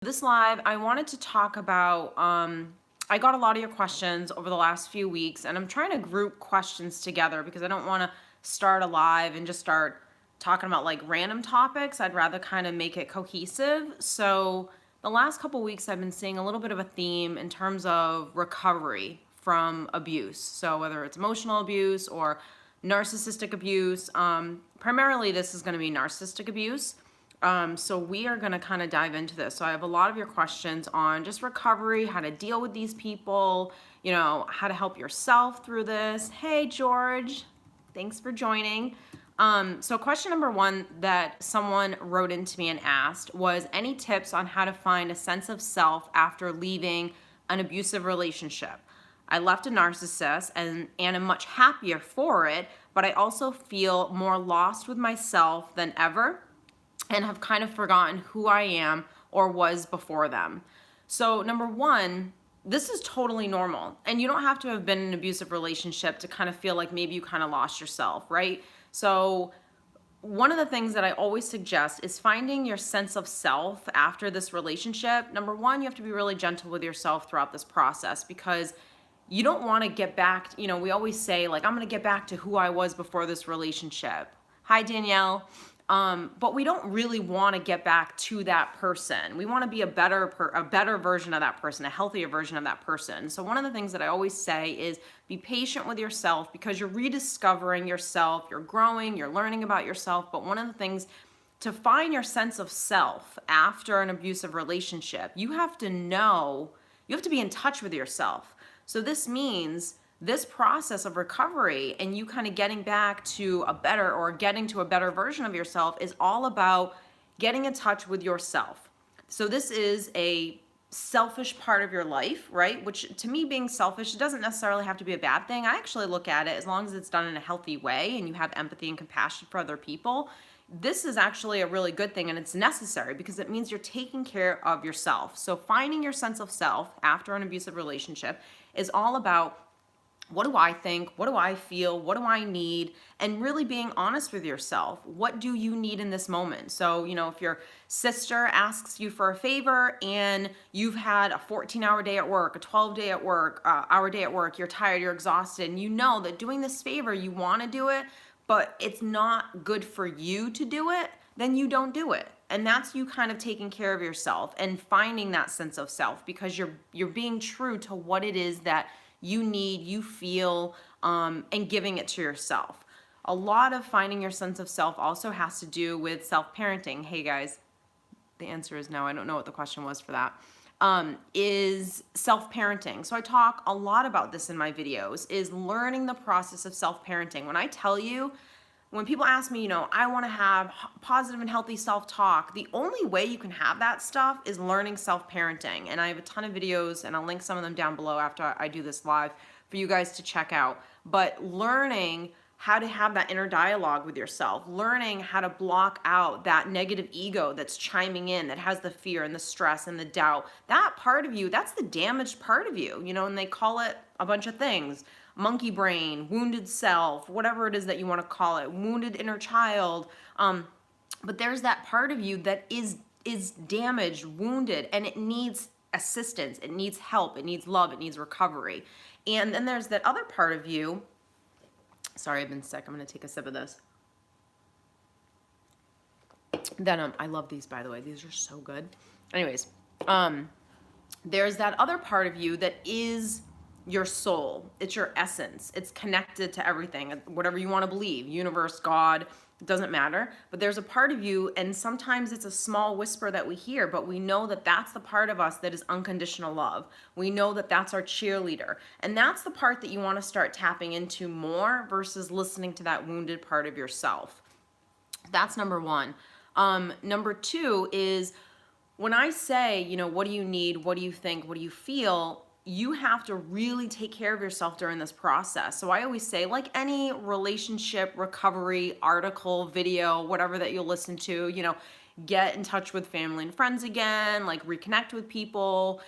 This live, I wanted to talk about, I got a lot of your questions over the last few weeks, and I'm trying to group questions together because I don't want to start a live and just start talking about like random topics. I'd rather kind of make it cohesive. So the last couple weeks, I've been seeing a little bit of a theme in terms of recovery from abuse. So whether it's emotional abuse or narcissistic abuse, primarily this is going to be narcissistic abuse. So we are going to kind of dive into this. So I have a lot of your questions on just recovery, how to deal with these people, how to help yourself through this. Hey, George, thanks for joining. So question number one that someone wrote into me and asked was any tips on how to find a sense of self after leaving an abusive relationship? I left a narcissist and am much happier for it, but I also feel more lost with myself than ever and have kind of forgotten who I am or was before them. So number one, this is totally normal. And you don't have to have been in an abusive relationship to kind of feel like maybe you kind of lost yourself, right? So one of the things that I always suggest is finding your sense of self after this relationship. Number one, you have to be really gentle with yourself throughout this process because you don't want to get back, we always say like, I'm going to get back to who I was before this relationship. Hi, Danielle. But we don't really want to get back to that person. We want to be a better version of that person, a healthier version of that person. So one of the things that I always say is be patient with yourself because you're rediscovering yourself, you're growing, you're learning about yourself. But one of the things to find your sense of self after an abusive relationship, you have to be in touch with yourself. So this means this process of recovery and you kind of getting back to getting to a better version of yourself is all about getting in touch with yourself. So this is a selfish part of your life, right? Which to me, being selfish, it doesn't necessarily have to be a bad thing. I actually look at it as long as it's done in a healthy way and you have empathy and compassion for other people. This is actually a really good thing and it's necessary because it means you're taking care of yourself. So finding your sense of self after an abusive relationship is all about what do I think? What do I feel? What do I need? And really being honest with yourself. What do you need in this moment? So, if your sister asks you for a favor and you've had a 14-hour day at work, a 12-hour day at work, you're tired, you're exhausted, and you know that doing this favor, you want to do it, but it's not good for you to do it, then you don't do it. And that's you kind of taking care of yourself and finding that sense of self because you're being true to what it is that you need, you feel, and giving it to yourself. A lot of finding your sense of self also has to do with self-parenting. Hey guys, the answer is no. I don't know what the question was for that. Is self-parenting. So I talk a lot about this in my videos, is learning the process of self-parenting. When people ask me, I want to have positive and healthy self-talk, the only way you can have that stuff is learning self-parenting. And I have a ton of videos, and I'll link some of them down below after I do this live for you guys to check out. But learning how to have that inner dialogue with yourself, learning how to block out that negative ego that's chiming in, that has the fear and the stress and the doubt. That part of you, that's the damaged part of you, and they call it a bunch of things. Monkey brain, wounded self, whatever it is that you want to call it, wounded inner child. But there's that part of you that is damaged, wounded, and it needs assistance, it needs help, it needs love, it needs recovery. And then there's that other part of you. Sorry, I've been sick. I'm going to take a sip of this. Then I love these, by the way. These are so good. Anyways, there's that other part of you that is your soul. It's your essence. It's connected to everything, whatever you want to believe, universe, God, it doesn't matter. But there's a part of you, and sometimes it's a small whisper that we hear, but we know that that's the part of us that is unconditional love. We know that that's our cheerleader. And that's the part that you want to start tapping into more versus listening to that wounded part of yourself. That's number one. Number two is when I say, what do you need? What do you think? What do you feel? You have to really take care of yourself during this process. So I always say, like any relationship recovery article, video, whatever that you'll listen to, get in touch with family and friends again, like reconnect with people,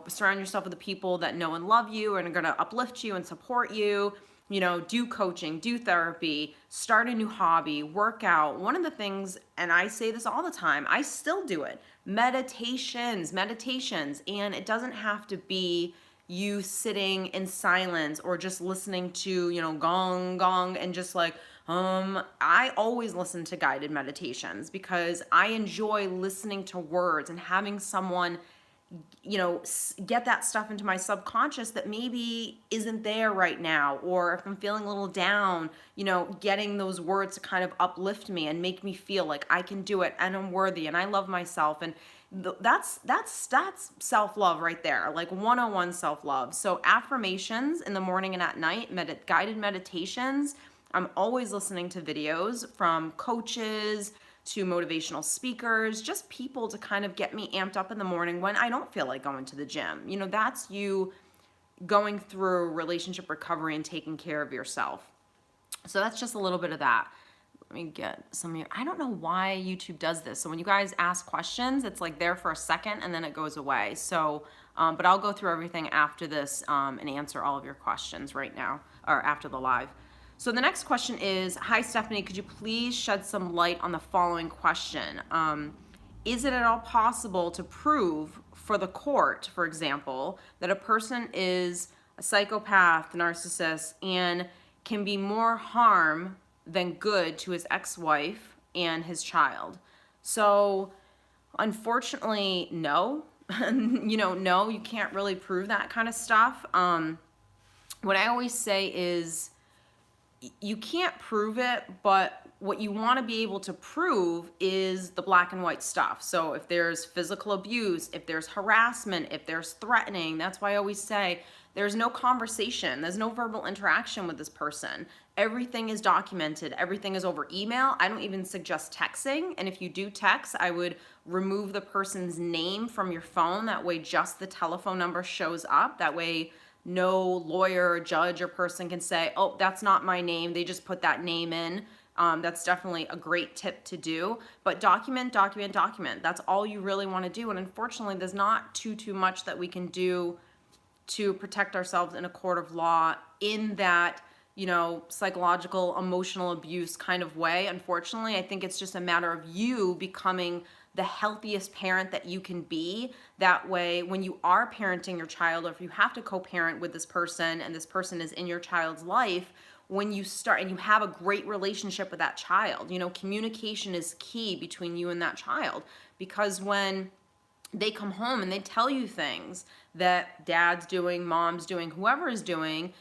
surround yourself with the people that know and love you and are going to uplift you and support you. do coaching, do therapy, start a new hobby, work out. One of the things, and I say this all the time, I still do it, meditations, and it doesn't have to be you sitting in silence or just listening to, gong, gong, and just like, I always listen to guided meditations because I enjoy listening to words and having someone get that stuff into my subconscious that maybe isn't there right now. Or if I'm feeling a little down, getting those words to kind of uplift me and make me feel like I can do it and I'm worthy and I love myself. And that's self-love right there, like 101 self-love. So affirmations in the morning and at night, guided meditations. I'm always listening to videos from coaches to motivational speakers, just people to kind of get me amped up in the morning when I don't feel like going to the gym. That's you going through relationship recovery and taking care of yourself. So that's just a little bit of that. Let me get some of your, I don't know why YouTube does this. So when you guys ask questions, it's like there for a second and then it goes away. So, but I'll go through everything after this and answer all of your questions right now or after the live. So the next question is, hi Stephanie, could you please shed some light on the following question? Is it at all possible to prove for the court, for example, that a person is a psychopath, narcissist, and can be more harm than good to his ex-wife and his child? So unfortunately, no. No, you can't really prove that kind of stuff. What I always say is, you can't prove it, but what you want to be able to prove is the black and white stuff. So if there's physical abuse, if there's harassment, if there's threatening, that's why I always say there's no conversation, there's no verbal interaction with this person. Everything is documented, everything is over email. I don't even suggest texting. And if you do text, I would remove the person's name from your phone. That way just the telephone number shows up. That way no lawyer or judge or person can say, oh, that's not my name, they just put that name in. That's definitely a great tip to do. But document. That's all you really want to do. And unfortunately, there's not too much that we can do to protect ourselves in a court of law in that, psychological, emotional abuse kind of way. Unfortunately, I think it's just a matter of you becoming the healthiest parent that you can be. That way, when you are parenting your child, or if you have to co-parent with this person and this person is in your child's life, when you start and you have a great relationship with that child, communication is key between you and that child. Because when they come home and they tell you things that dad's doing, mom's doing, whoever is doing,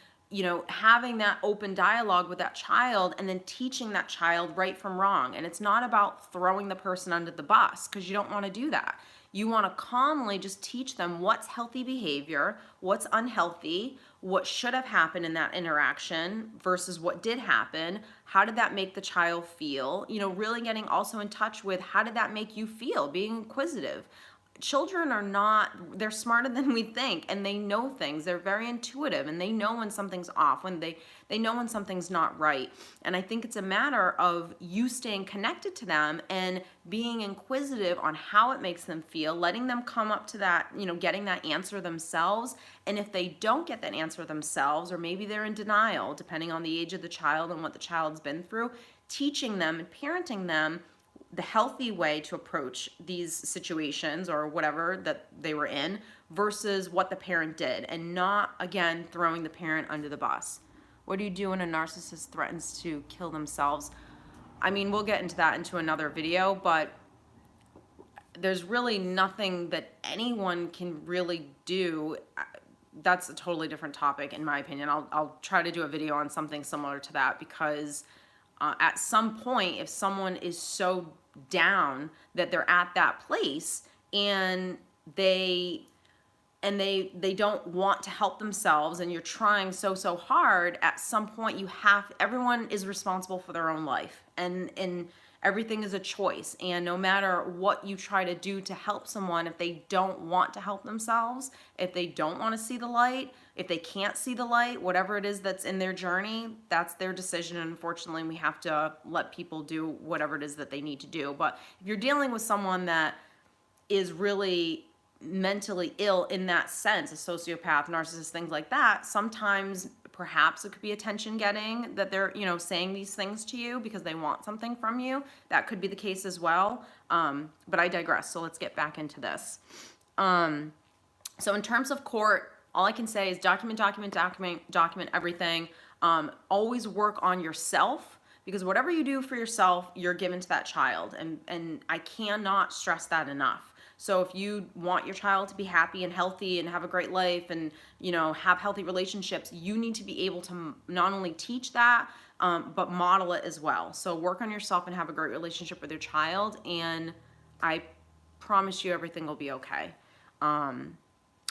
having that open dialogue with that child and then teaching that child right from wrong. And it's not about throwing the person under the bus, because you don't want to do that. You want to calmly just teach them what's healthy behavior, what's unhealthy, what should have happened in that interaction versus what did happen. How did that make the child feel? Really getting also in touch with how did that make you feel, being inquisitive. Children are not, they're smarter than we think, and they know things. They're very intuitive, and they know when something's off, when they know when something's not right. And I think it's a matter of you staying connected to them and being inquisitive on how it makes them feel, letting them come up to that, getting that answer themselves. And if they don't get that answer themselves, or maybe they're in denial, depending on the age of the child and what the child's been through, teaching them and parenting them the healthy way to approach these situations or whatever that they were in versus what the parent did, and not, again, throwing the parent under the bus. What do you do when a narcissist threatens to kill themselves? I mean, we'll get into that into another video, but there's really nothing that anyone can really do. That's a totally different topic, in my opinion. I'll try to do a video on something similar to that, because at some point, if someone is so down that they're at that place and they don't want to help themselves, and you're trying so hard, at some point everyone is responsible for their own life, and everything is a choice. And no matter what you try to do to help someone, if they don't want to help themselves, if they don't want to see the light, if they can't see the light, whatever it is that's in their journey, that's their decision. And unfortunately, we have to let people do whatever it is that they need to do. But if you're dealing with someone that is really mentally ill in that sense, a sociopath, narcissist, things like that, sometimes perhaps it could be attention getting, that they're, saying these things to you because they want something from you. That could be the case as well. But I digress. So let's get back into this. So in terms of court, all I can say is document everything. Always work on yourself, because whatever you do for yourself, you're given to that child. And I cannot stress that enough. So if you want your child to be happy and healthy and have a great life and, have healthy relationships, you need to be able to not only teach that, but model it as well. So work on yourself and have a great relationship with your child, and I promise you everything will be okay.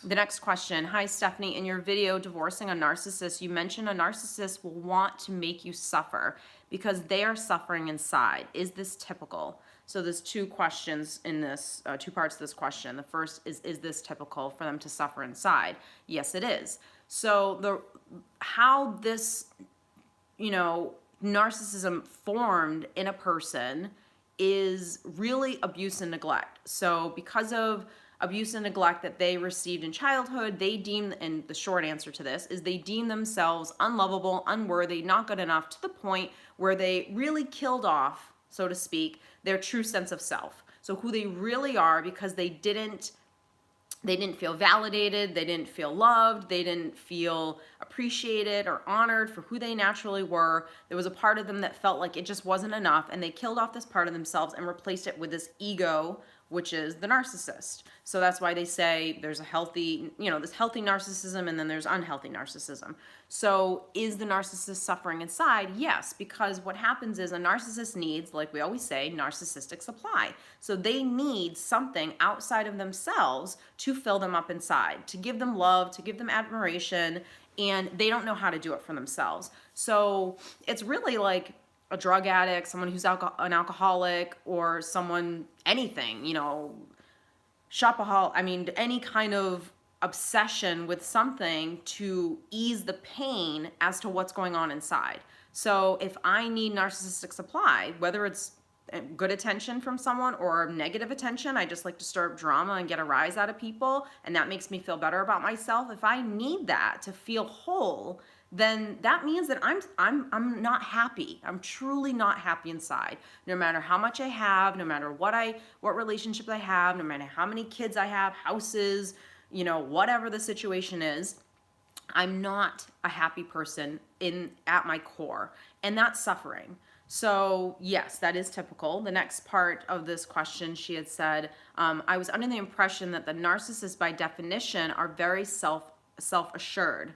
The next question. Hi, Stephanie. In your video, Divorcing a Narcissist, you mentioned a narcissist will want to make you suffer because they are suffering inside. Is this typical? So there's two questions in this, two parts to this question. The first is this typical for them to suffer inside? Yes, it is. So how this, narcissism formed in a person is really abuse and neglect. So because of abuse and neglect that they received in childhood, they deem, and the short answer to this is they deem themselves unlovable, unworthy, not good enough, to the point where they really killed off, so to speak, their true sense of self. So who they really are, because they didn't feel validated, they didn't feel loved, they didn't feel appreciated or honored for who they naturally were. There was a part of them that felt like it just wasn't enough, and they killed off this part of themselves and replaced it with this ego, which is the narcissist. So that's why they say there's a healthy, this healthy narcissism, and then there's unhealthy narcissism. So is the narcissist suffering inside? Yes, because what happens is a narcissist needs, like we always say, narcissistic supply. So they need something outside of themselves to fill them up inside, to give them love, to give them admiration, and they don't know how to do it for themselves. So it's really like a drug addict, someone who's an alcoholic, or someone, anything, shopaholic, any kind of obsession with something to ease the pain as to what's going on inside. So if I need narcissistic supply, whether it's good attention from someone or negative attention, I just like to stir up drama and get a rise out of people, and that makes me feel better about myself. If I need that to feel whole, then that means that I'm not happy. I'm truly not happy inside. No matter how much I have, no matter what relationship I have, no matter how many kids I have, houses, whatever the situation is, I'm not a happy person at my core, and that's suffering. So yes, that is typical. The next part of this question, she had said, I was under the impression that the narcissists by definition are very self-assured.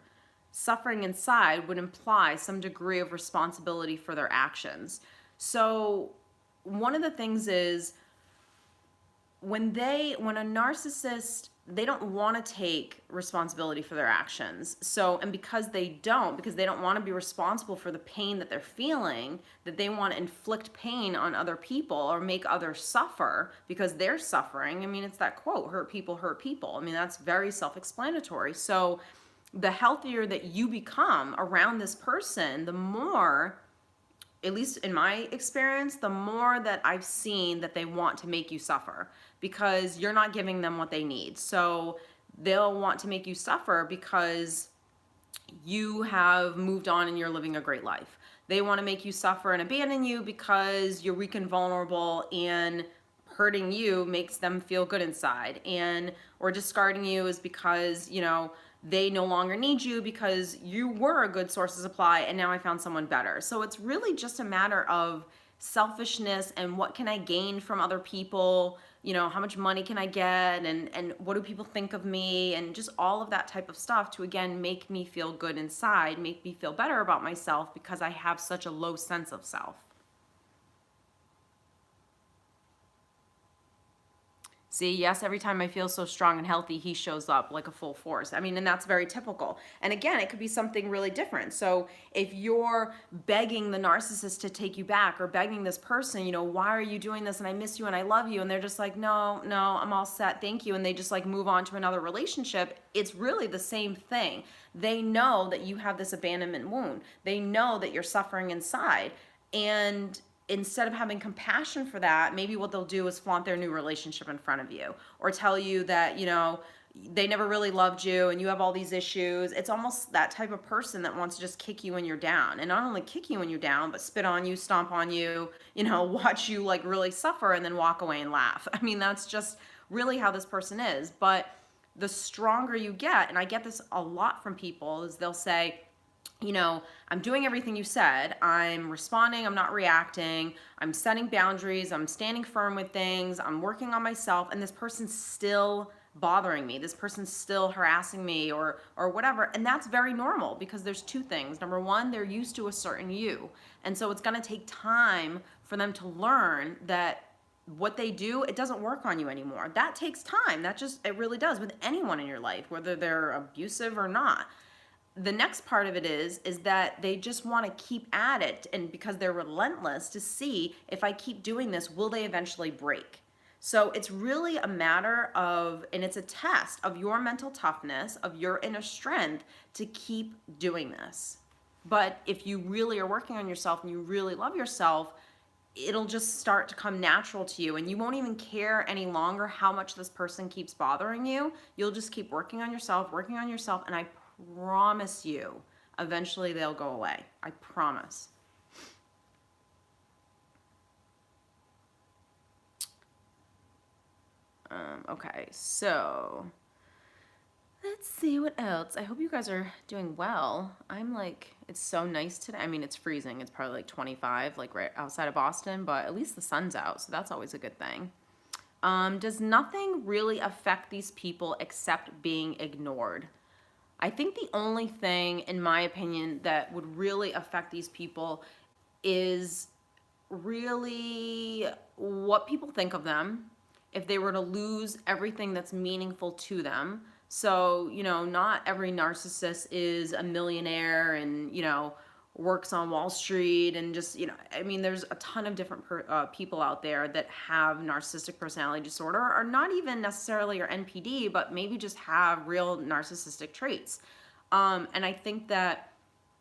Suffering inside would imply some degree of responsibility for their actions. So one of the things is when a narcissist, they don't want to take responsibility for their actions. So, and because they don't want to be responsible for the pain that they're feeling, that they want to inflict pain on other people or make others suffer because they're suffering. It's that quote, hurt people hurt people. That's very self-explanatory. So the healthier that you become around this person, the more, at least in my experience, the more that I've seen that they want to make you suffer because you're not giving them what they need. So they'll want to make you suffer because you have moved on and you're living a great life. They want to make you suffer and abandon you because you're weak and vulnerable, and hurting you makes them feel good inside. Or discarding you is because, they no longer need you because you were a good source of supply and now I found someone better. So it's really just a matter of selfishness and what can I gain from other people, how much money can I get, and what do people think of me, and just all of that type of stuff to, again, make me feel good inside, make me feel better about myself because I have such a low sense of self. See, yes, every time I feel so strong and healthy, he shows up like a full force. And that's very typical. And again, it could be something really different. So if you're begging the narcissist to take you back, or begging this person, why are you doing this? And I miss you and I love you. And they're just like, no, I'm all set. Thank you. And they just like move on to another relationship. It's really the same thing. They know that you have this abandonment wound. They know that you're suffering inside. And instead of having compassion for that, maybe what they'll do is flaunt their new relationship in front of you, or tell you that, they never really loved you and you have all these issues. It's almost that type of person that wants to just kick you when you're down, and not only kick you when you're down, but spit on you, stomp on you, watch you like really suffer and then walk away and laugh. I mean, that's just really how this person is. But the stronger you get, and I get this a lot from people, is they'll say, I'm doing everything you said. I'm responding, I'm not reacting, I'm setting boundaries, I'm standing firm with things, I'm working on myself, and this person's still bothering me. This person's still harassing me or whatever. And that's very normal, because there's two things. Number one, they're used to a certain you. And so it's going to take time for them to learn that what they do, it doesn't work on you anymore. That takes time. It really does, with anyone in your life, whether they're abusive or not. The next part of it is that they just want to keep at it, and because they're relentless, to see, if I keep doing this, will they eventually break? So it's really a matter of, and it's a test of your mental toughness, of your inner strength to keep doing this. But if you really are working on yourself and you really love yourself, it'll just start to come natural to you, and you won't even care any longer how much this person keeps bothering you. You'll just keep working on yourself, and I promise you, eventually they'll go away. I promise. Okay, so let's see what else. I hope you guys are doing well. I'm like, it's so nice today. I mean, it's freezing. It's probably like 25, like right outside of Boston, but at least the sun's out, so that's always a good thing. Does nothing really affect these people except being ignored? I think the only thing, in my opinion, that would really affect these people is really what people think of them if they were to lose everything that's meaningful to them. So, not every narcissist is a millionaire and, works on Wall Street and just, I mean, there's a ton of different people out there that have narcissistic personality disorder, or not even necessarily your NPD, but maybe just have real narcissistic traits. And I think that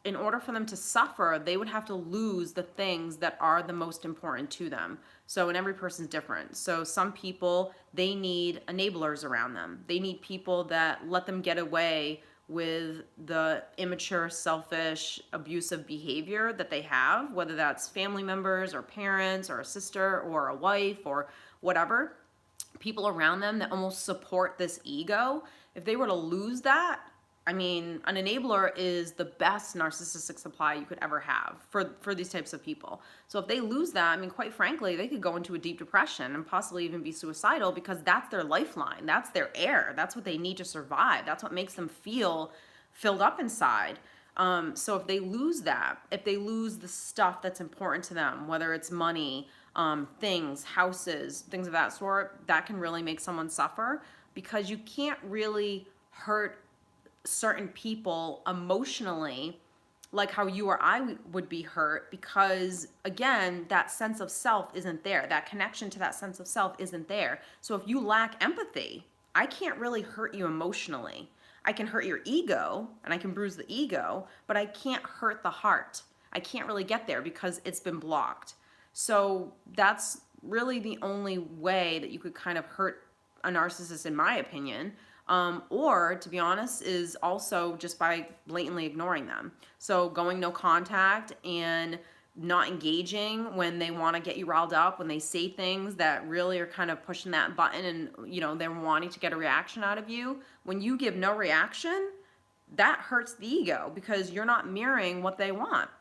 in order for them to suffer, they would have to lose the things that are the most important to them. So, and every person's different. So some people, they need enablers around them. They need people that let them get away with the immature, selfish, abusive behavior that they have, whether that's family members or parents or a sister or a wife or whatever. People around them that almost support this ego. If they were to lose that, I mean, an enabler is the best narcissistic supply you could ever have for these types of people. So if they lose that, I mean, quite frankly, they could go into a deep depression and possibly even be suicidal, because that's their lifeline. That's their air. That's what they need to survive. That's what makes them feel filled up inside. So if they lose that, if they lose the stuff that's important to them, whether it's money, things, houses, things of that sort, that can really make someone suffer, because you can't really hurt certain people emotionally like how you or I would be hurt, because again, that sense of self isn't there. That connection to that sense of self isn't there. So if you lack empathy, I can't really hurt you emotionally. I can hurt your ego and I can bruise the ego, but I can't hurt the heart. I can't really get there because it's been blocked. So that's really the only way that you could kind of hurt a narcissist, in my opinion. Or, to be honest, is also just by blatantly ignoring them. So going no contact and not engaging when they want to get you riled up, when they say things that really are kind of pushing that button and, they're wanting to get a reaction out of you. When you give no reaction, that hurts the ego, because you're not mirroring what they want.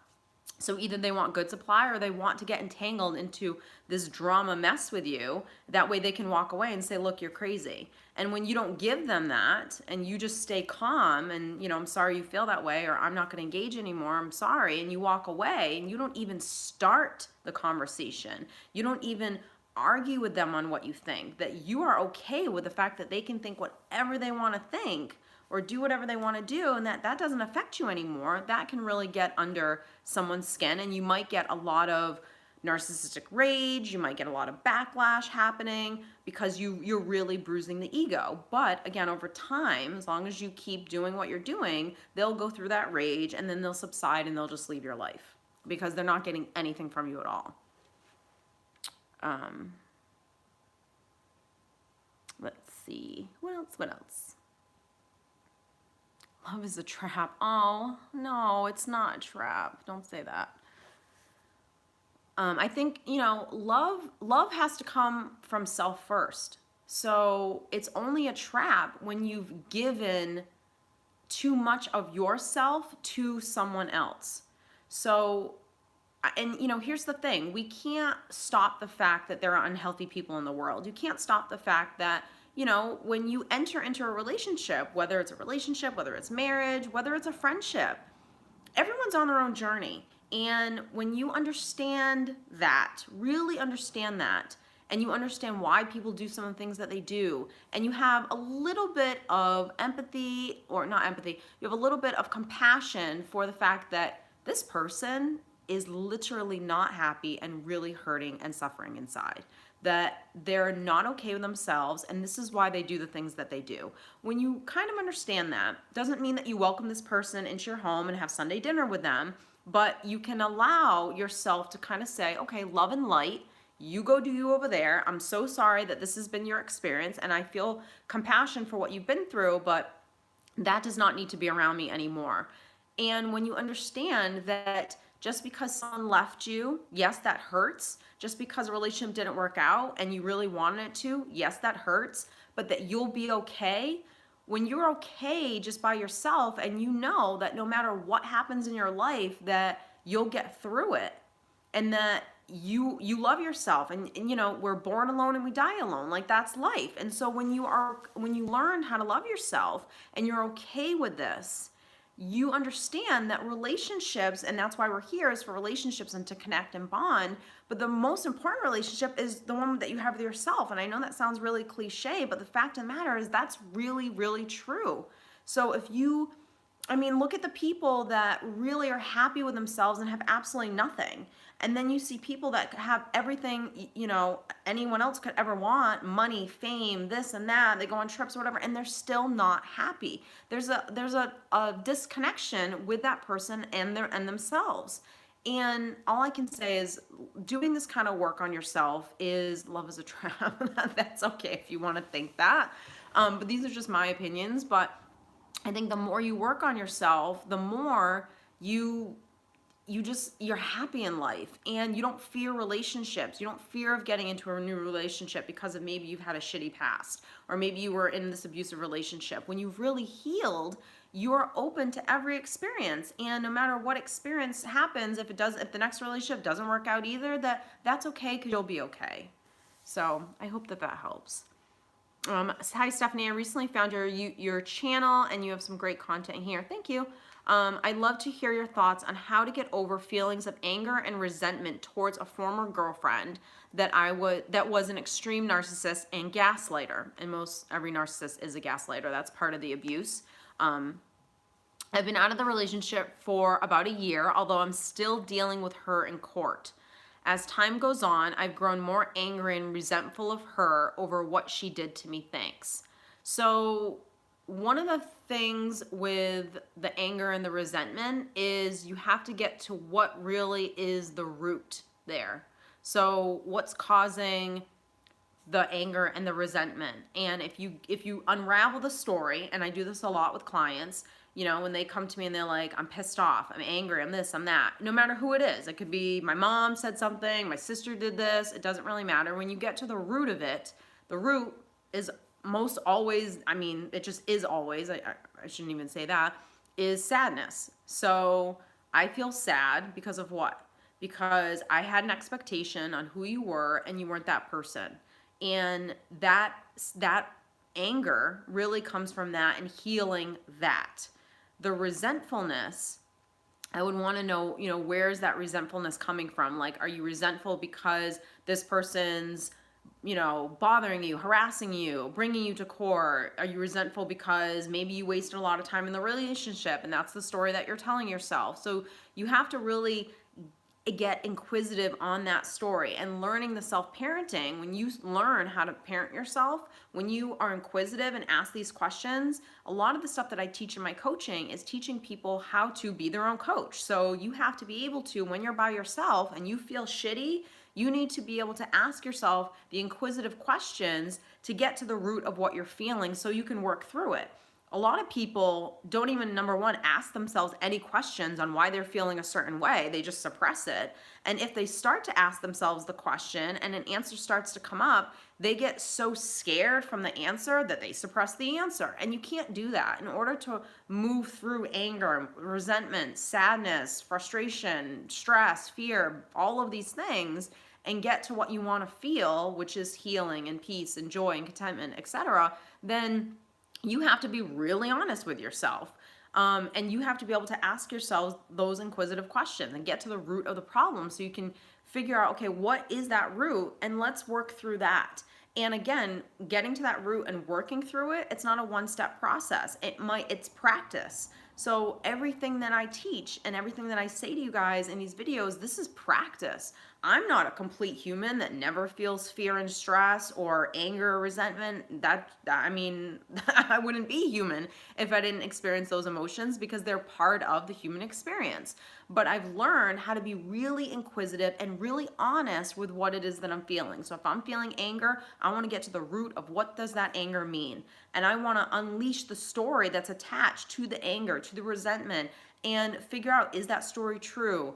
So either they want good supply or they want to get entangled into this drama mess with you. That way they can walk away and say, look, you're crazy. And when you don't give them that and you just stay calm and, I'm sorry you feel that way, or I'm not going to engage anymore, I'm sorry, and you walk away and you don't even start the conversation. You don't even argue with them on what you think, that you are okay with the fact that they can think whatever they want to think or do whatever they want to do, and that doesn't affect you anymore. That can really get under someone's skin, and you might get a lot of narcissistic rage, you might get a lot of backlash happening because you're really bruising the ego. But again, over time, as long as you keep doing what you're doing, they'll go through that rage and then they'll subside and they'll just leave your life because they're not getting anything from you at all. Let's see. What else? Love is a trap. Oh, no, it's not a trap. Don't say that. I think, love has to come from self first. So it's only a trap when you've given too much of yourself to someone else. So, and here's the thing, we can't stop the fact that there are unhealthy people in the world. You can't stop the fact that, when you enter into a relationship, whether it's a relationship, whether it's marriage, whether it's a friendship, everyone's on their own journey. And when you understand that, really understand that, and you understand why people do some of the things that they do, and you have a little bit of empathy, or not empathy, you have a little bit of compassion for the fact that this person is literally not happy and really hurting and suffering inside, that they're not okay with themselves, and this is why they do the things that they do. When you kind of understand that, doesn't mean that you welcome this person into your home and have Sunday dinner with them, but you can allow yourself to kind of say, okay, love and light, you go do you over there. I'm so sorry that this has been your experience, and I feel compassion for what you've been through, but that does not need to be around me anymore. And when you understand that just because someone left you, yes, that hurts. Just because a relationship didn't work out and you really wanted it to, yes, that hurts, but that you'll be okay. When you're okay just by yourself, and you know that no matter what happens in your life, that you'll get through it, and that you love yourself, and we're born alone and we die alone, like that's life. And so when you learn how to love yourself and you're okay with this, you understand that relationships, and that's why we're here, is for relationships and to connect and bond. But the most important relationship is the one that you have with yourself. And I know that sounds really cliche, but the fact of the matter is that's really, really true. So look at the people that really are happy with themselves and have absolutely nothing. And then you see people that have everything, anyone else could ever want, money, fame, this and that. They go on trips or whatever, and they're still not happy. There's a disconnection with that person and themselves. And all I can say is doing this kind of work on yourself is love is a trap. That's okay if you want to think that. But these are just my opinions. But I think the more you work on yourself, the more you're happy in life, and you don't fear relationships. You don't fear of getting into a new relationship because of maybe you've had a shitty past, or maybe you were in this abusive relationship. When you've really healed, you're open to every experience, and no matter what experience happens, if the next relationship doesn't work out either, that's okay, because you'll be okay. So I hope that helps. Hi Stephanie, I recently found your channel, and you have some great content here. Thank you. I'd love to hear your thoughts on how to get over feelings of anger and resentment towards a former girlfriend that was an extreme narcissist and gaslighter. And every narcissist is a gaslighter. That's part of the abuse. I've been out of the relationship for about a year, although I'm still dealing with her in court. As time goes on, I've grown more angry and resentful of her over what she did to me. Thanks. So one of the things with the anger and the resentment is you have to get to what really is the root there. So what's causing the anger and the resentment? And if you unravel the story, and I do this a lot with clients, when they come to me and they're like, I'm pissed off, I'm angry, I'm this, I'm that, no matter who it is. It could be my mom said something, my sister did this, it doesn't really matter. When you get to the root of it, the root is most always, it just is always, I shouldn't even say that, is sadness. So I feel sad because of what? Because I had an expectation on who you were, and you weren't that person. And that anger really comes from that, and healing that. The resentfulness, I would want to know, where's that resentfulness coming from? Like, are you resentful because this person's, bothering you, harassing you, bringing you to court? Are you resentful because maybe you wasted a lot of time in the relationship, and that's the story that you're telling yourself? So you have to really get inquisitive on that story, and learning the self-parenting. When you learn how to parent yourself, when you are inquisitive and ask these questions, a lot of the stuff that I teach in my coaching is teaching people how to be their own coach. So you have to be able to, when you're by yourself and you feel shitty, you need to be able to ask yourself the inquisitive questions to get to the root of what you're feeling, so you can work through it. a lot of people don't even, number one, ask themselves any questions on why they're feeling a certain way. They just suppress it. And if they start to ask themselves the question and an answer starts to come up, they get so scared from the answer that they suppress the answer. And you can't do that. In order to move through anger, resentment, sadness, frustration, stress, fear, all of these things, and get to what you want to feel, which is healing and peace and joy and contentment, etc., then you have to be really honest with yourself. And you have to be able to ask yourselves those inquisitive questions and get to the root of the problem so you can figure out, okay, what is that root? And let's work through that. And again, getting to that root and working through it, it's not a one-step process. It's practice. So everything that I teach and everything that I say to you guys in these videos, this is practice. I'm not a complete human that never feels fear and stress or anger or resentment. I mean, I wouldn't be human if I didn't experience those emotions, because they're part of the human experience. But I've learned how to be really inquisitive and really honest with what it is that I'm feeling. So if I'm feeling anger, I want to get to the root of what does that anger mean? And I want to unleash the story that's attached to the anger, to the resentment, and figure out, is that story true?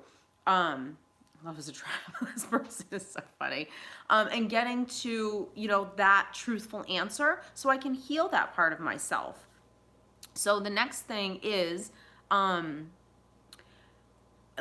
Love is a trap. This person is so funny. And getting to, that truthful answer so I can heal that part of myself. So the next thing is,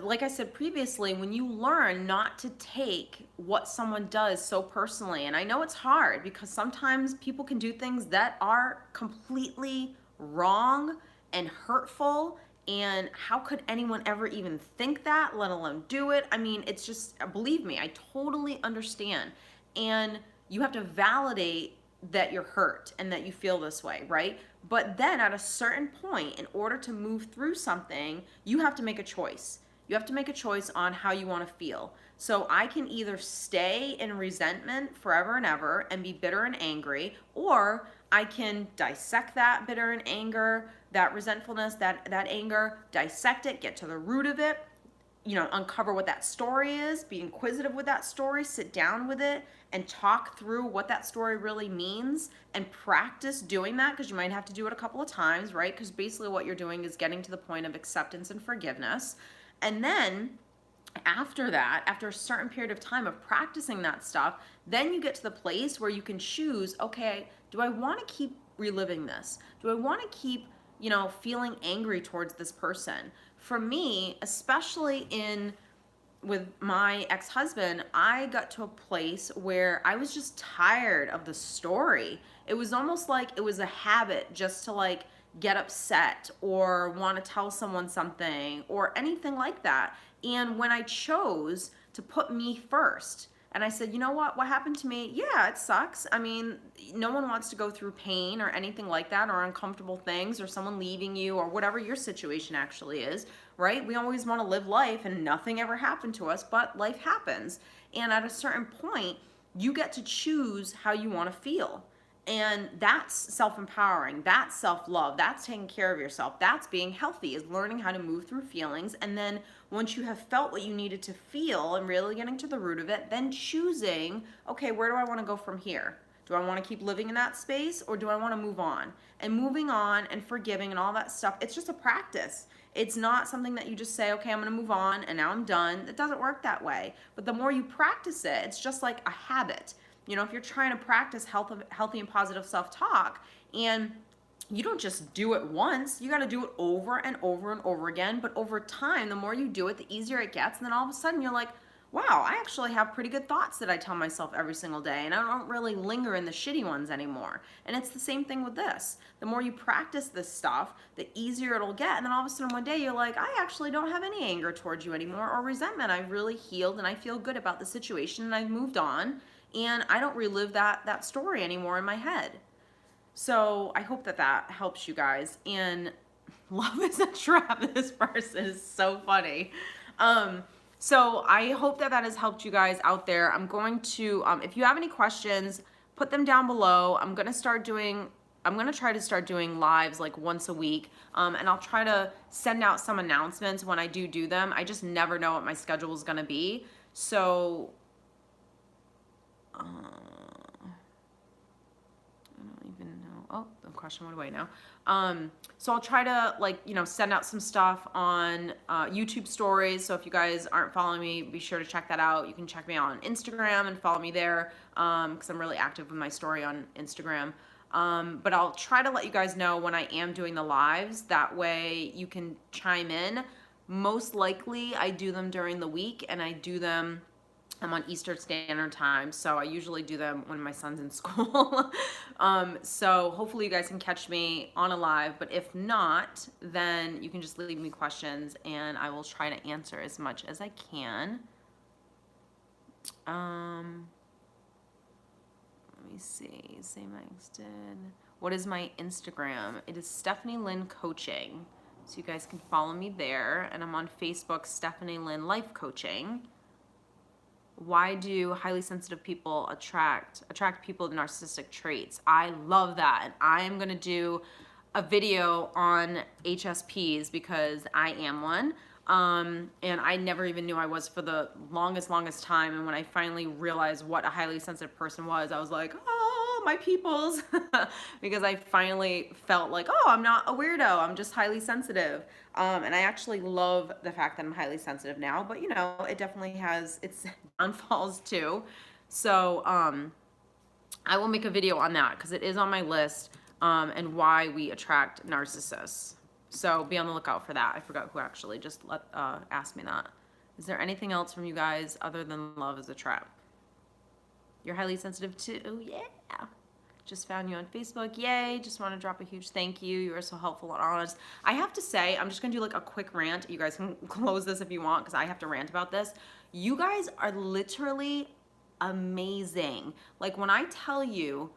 like I said previously, when you learn not to take what someone does so personally, and I know it's hard because sometimes people can do things that are completely wrong and hurtful, and how could anyone ever even think that, let alone do it? I mean, it's just, believe me, I totally understand. And you have to validate that you're hurt and that you feel this way, right? But then at a certain point, in order to move through something, you have to make a choice. You have to make a choice on how you want to feel. So I can either stay in resentment forever and ever and be bitter and angry, or I can dissect that bitter and anger, that resentfulness, that anger, dissect it, get to the root of it, uncover what that story is, be inquisitive with that story, sit down with it and talk through what that story really means, and practice doing that, because you might have to do it a couple of times, right? Because basically what you're doing is getting to the point of acceptance and forgiveness. And then after that, after a certain period of time of practicing that stuff, then you get to the place where you can choose, okay, do I want to keep reliving this? Do I want to keep, feeling angry towards this person? For me, especially with my ex-husband, I got to a place where I was just tired of the story. It was almost like it was a habit just to get upset or want to tell someone something or anything like that. And when I chose to put me first, and I said, you know what happened to me? Yeah, it sucks. I mean, no one wants to go through pain or anything like that, or uncomfortable things, or someone leaving you, or whatever your situation actually is, right? We always want to live life and nothing ever happened to us, but life happens. And at a certain point, you get to choose how you want to feel. And that's self-empowering, that's self-love, that's taking care of yourself, that's being healthy, is learning how to move through feelings. And then once you have felt what you needed to feel and really getting to the root of it, then choosing, okay, where do I want to go from here? Do I want to keep living in that space, or do I want to move on? And moving on and forgiving and all that stuff, it's just a practice. It's not something that you just say, okay, I'm going to move on and now I'm done. It doesn't work that way. But the more you practice it, it's just like a habit. If you're trying to practice healthy and positive self-talk, and you don't just do it once, you got to do it over and over and over again. But over time, the more you do it, the easier it gets. And then all of a sudden you're like, wow, I actually have pretty good thoughts that I tell myself every single day, and I don't really linger in the shitty ones anymore. And it's the same thing with this. The more you practice this stuff, the easier it'll get. And then all of a sudden one day you're like, I actually don't have any anger towards you anymore, or resentment. I've really healed and I feel good about the situation and I've moved on. And I don't relive that story anymore in my head. So I hope that helps you guys. And love is a trap. This person is so funny. So I hope that has helped you guys out there. I'm going to, if you have any questions, put them down below. I'm going to try to start doing lives once a week. And I'll try to send out some announcements when I do them. I just never know what my schedule is going to be. So I don't even know. Oh, the question went away now. So I'll try to send out some stuff on YouTube stories. So if you guys aren't following me, be sure to check that out. You can check me out on Instagram and follow me there because I'm really active with my story on Instagram. But I'll try to let you guys know when I am doing the lives. That way you can chime in. Most likely I do them during the week, and I'm on Eastern Standard Time, so I usually do them when my son's in school. So hopefully you guys can catch me on a live, but if not, then you can just leave me questions and I will try to answer as much as I can. Let me see, same as did. What is my Instagram? It is Stephanie Lynn Coaching. So you guys can follow me there, and I'm on Facebook, Stephanie Lynn Life Coaching. Why do highly sensitive people attract people with narcissistic traits? I love that. And I am going to do a video on HSPs because I am one. And I never even knew I was for the longest time. And when I finally realized what a highly sensitive person was, I was like, oh, my peoples. Because I finally felt like, oh, I'm not a weirdo. I'm just highly sensitive. And I actually love the fact that I'm highly sensitive now, but it definitely has its downfalls too. So I will make a video on that because it is on my list, and why we attract narcissists. So be on the lookout for that. I forgot who actually just asked me that. Is there anything else from you guys other than love is a trap? You're highly sensitive too? Yeah. Just found you on Facebook. Yay. Just want to drop a huge thank you. You are so helpful and honest. I have to say, I'm just going to do like a quick rant. You guys can close this if you want because I have to rant about this. You guys are literally amazing. Like when I tell you,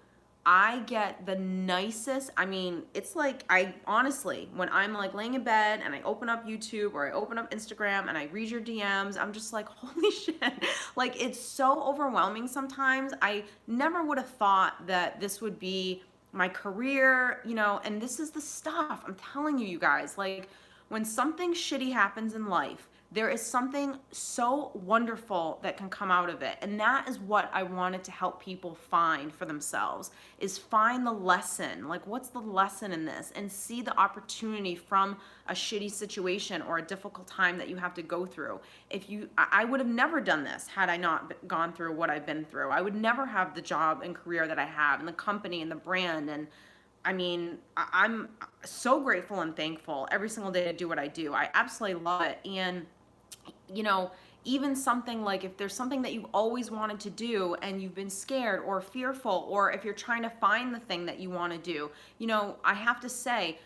I get the nicest, I mean, it's like honestly, when I'm like laying in bed and I open up YouTube or I open up Instagram and I read your DMs, I'm just like, holy shit. Like it's so overwhelming sometimes. I never would have thought that this would be my career, and this is the stuff. I'm telling you, you guys, like when something shitty happens in life, there is something so wonderful that can come out of it. And that is what I wanted to help people find for themselves, is find the lesson. Like, what's the lesson in this? And see the opportunity from a shitty situation or a difficult time that you have to go through. I would have never done this had I not gone through what I've been through. I would never have the job and career that I have, and the company and the brand. And I mean, I'm so grateful and thankful every single day to do what I do. I absolutely love it. And even something like if there's something that you've always wanted to do and you've been scared or fearful, or if you're trying to find the thing that you want to do, I have to say,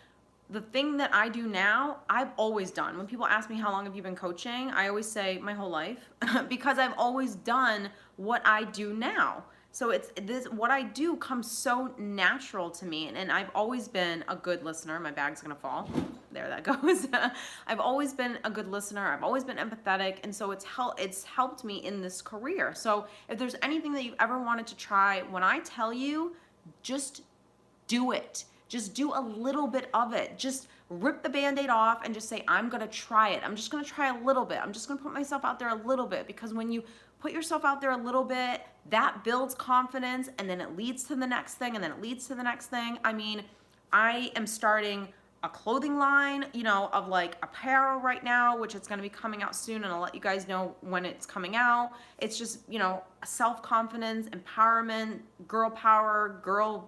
the thing that I do now, I've always done. When people ask me how long have you been coaching, I always say my whole life because I've always done what I do now. So what I do comes so natural to me, and I've always been a good listener. My bag's gonna fall. There that goes. I've always been a good listener. I've always been empathetic, and so it's helped me in this career. So if there's anything that you've ever wanted to try, when I tell you, just do it. Just do a little bit of it. Just rip the Band-Aid off and just say, I'm gonna try it. I'm just gonna try a little bit. I'm just gonna put myself out there a little bit, because when you put yourself out there a little bit, that builds confidence, and then it leads to the next thing, and then it leads to the next thing. I mean, I am starting a clothing line, of like apparel right now, which it's going to be coming out soon, and I'll let you guys know when it's coming out. It's just, self-confidence, empowerment, girl power,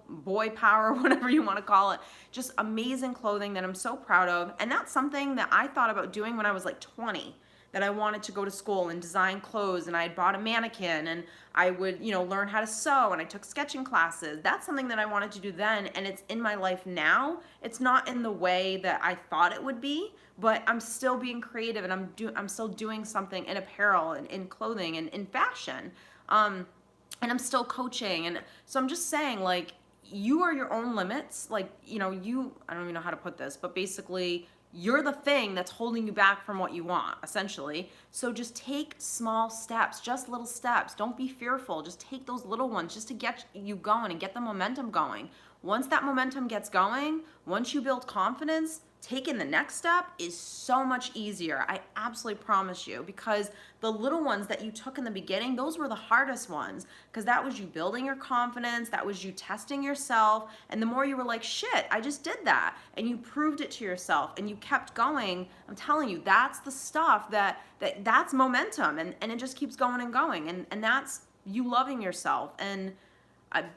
boy power, whatever you want to call it. Just amazing clothing that I'm so proud of. And that's something that I thought about doing when I was like 20. That I wanted to go to school and design clothes, and I had bought a mannequin, and I would, learn how to sew, and I took sketching classes. That's something that I wanted to do then, and it's in my life now. It's not in the way that I thought it would be, but I'm still being creative, and I'm still doing something in apparel and in clothing and in fashion. And I'm still coaching. And so I'm just saying, like, you are your own limits. Like, I don't even know how to put this, but basically, you're the thing that's holding you back from what you want, essentially. So just take small steps, just little steps. Don't be fearful. Just take those little ones just to get you going and get the momentum going. Once that momentum gets going, once you build confidence, taking the next step is so much easier. I absolutely promise you, because the little ones that you took in the beginning, those were the hardest ones, because that was you building your confidence, that was you testing yourself, and the more you were like, shit, I just did that, and you proved it to yourself and you kept going. I'm telling you, that's the stuff that's momentum, and it just keeps going and going, and that's you loving yourself. And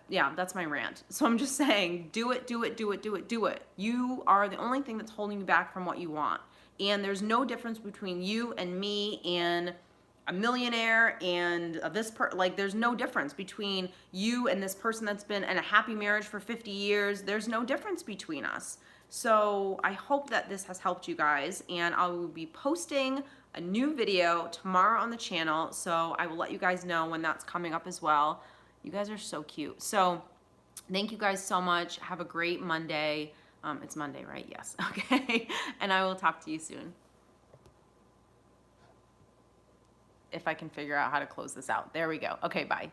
yeah, that's my rant. So I'm just saying, do it, do it, do it, do it, do it. You are the only thing that's holding you back from what you want. And there's no difference between you and me and a millionaire and like, there's no difference between you and this person that's been in a happy marriage for 50 years. There's no difference between us. So I hope that this has helped you guys, and I will be posting a new video tomorrow on the channel. So I will let you guys know when that's coming up as well. You guys are so cute. So thank you guys so much. Have a great Monday. It's Monday, right? Yes. Okay. And I will talk to you soon. If I can figure out how to close this out. There we go. Okay, bye.